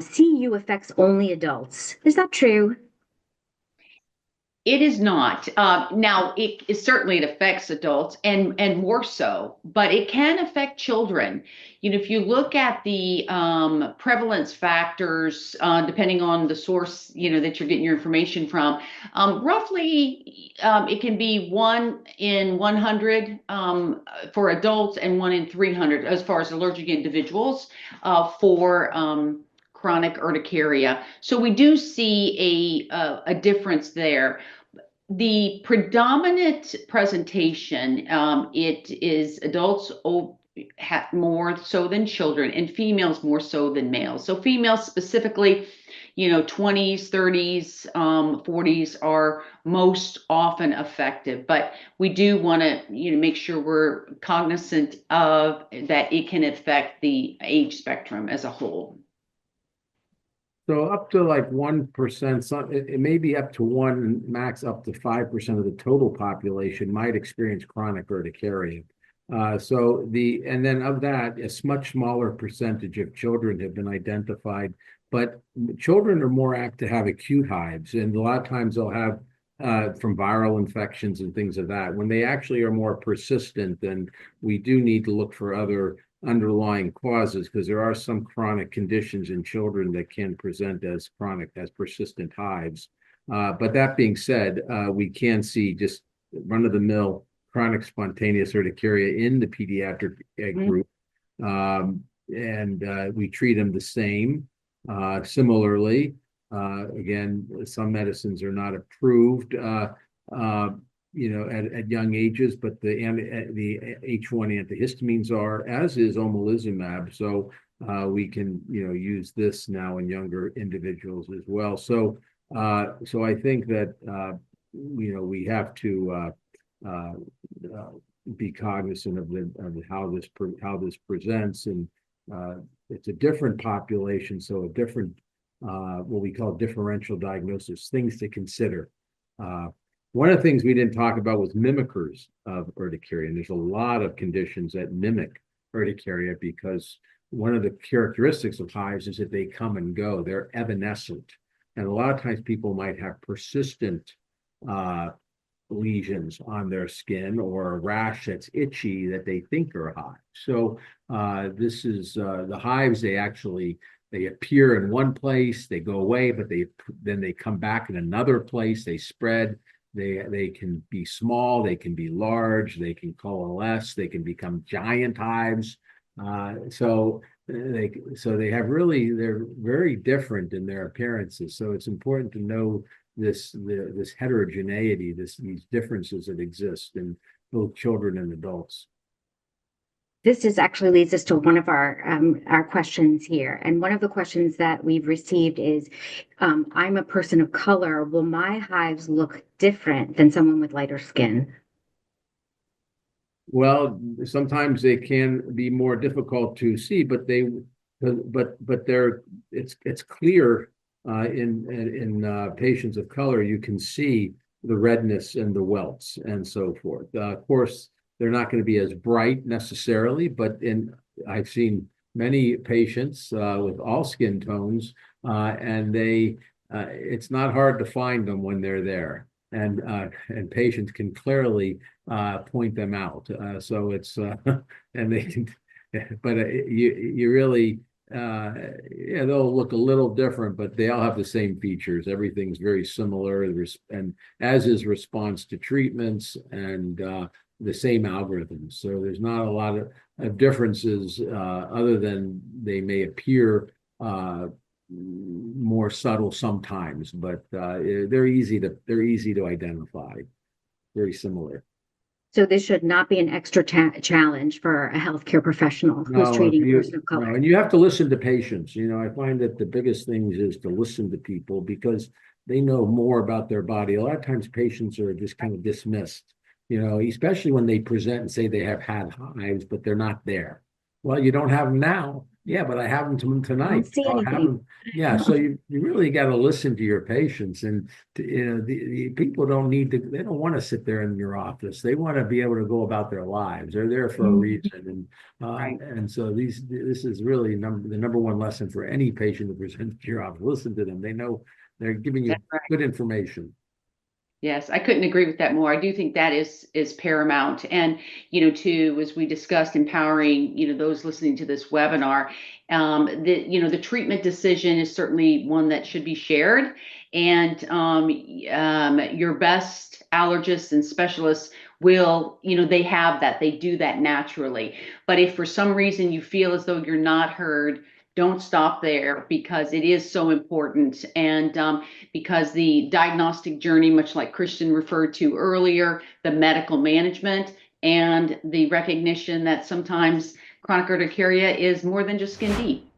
CU affects only adults. Is that true? It is not. Now, certainly it affects adults and more so, but it can affect children. If you look at the prevalence factors, depending on the source, that you're getting your information from, roughly it can be 1 in 100 for adults and 1 in 300 as far as allergic individuals for chronic urticaria. So we do see a difference there. The predominant presentation, it is adults more so than children, and females more so than males. So females specifically, 20s, 30s, 40s are most often affected. But we do want to, make sure we're cognizant of that it can affect the age spectrum as a whole. So up to like 1%, it may be up to 1, max up to 5% of the total population might experience chronic urticaria. And then of that, a much smaller percentage of children have been identified, but children are more apt to have acute hives, and a lot of times they'll have from viral infections and things of that. When they actually are more persistent, then we do need to look for other underlying causes, because there are some chronic conditions in children that can present as persistent hives. But that being said, we can see just run-of-the-mill chronic spontaneous urticaria in the pediatric group, and we treat them the same. Similarly, again, some medicines are not approved at young ages, but the H1 antihistamines are, as is omalizumab. So we can, use this now in younger individuals as well. So I think that, we have to be cognizant of how this presents, and it's a different population, so a different what we call differential diagnosis, things to consider. One of the things we didn't talk about was mimickers of urticaria. And there's a lot of conditions that mimic urticaria, because one of the characteristics of hives is that they come and go. They're evanescent. And a lot of times people might have persistent lesions on their skin, or a rash that's itchy that they think are hives. So this is the hives. They appear in one place, they go away, but then they come back in another place. They spread. They can be small, they can be large, they can coalesce, they can become giant hives. So they have they're very different in their appearances. So it's important to know this heterogeneity, these differences that exist in both children and adults. This actually leads us to one of our questions here. And one of the questions that we've received is, I'm a person of color. Will my hives look different than someone with lighter skin? Well, sometimes they can be more difficult to see, but it's clear in patients of color. You can see the redness and the welts and so forth. Of course, they're not going to be as bright necessarily, but I've seen many patients with all skin tones, and it's not hard to find them when they're there, and patients can clearly point them out. So it's and they can, but you really they'll look a little different, but they all have the same features. Everything's very similar, and as is response to treatments and the same algorithms. So there's not a lot of differences other than they may appear more subtle sometimes, but they're easy to identify. Very similar. So this should not be an extra challenge for a healthcare professional who's treating a person of color. No, and you have to listen to patients. I find that the biggest thing is to listen to people, because they know more about their body. A lot of times patients are just kind of dismissed, especially when they present and say they have had hives, but they're not there. Well, you don't have them now. Yeah, but I have them I don't tonight. see I'll have anything. them. Yeah, so you really got to listen to your patients, and the people don't need to. They don't want to sit there in your office. They want to be able to go about their lives. They're there for a Mhm. reason, Right. and so this is really the number one lesson for any patient that presents to your office. Listen to them. They know they're giving you That's right. good information. Yes, I couldn't agree with that more. I do think that is paramount. And, too, as we discussed, empowering, those listening to this webinar, the treatment decision is certainly one that should be shared. And your best allergists and specialists will, they have that, they do that naturally. But if for some reason you feel as though you're not heard, don't stop there because it is so important. And because the diagnostic journey, much like Christian referred to earlier, the medical management and the recognition that sometimes chronic urticaria is more than just skin deep.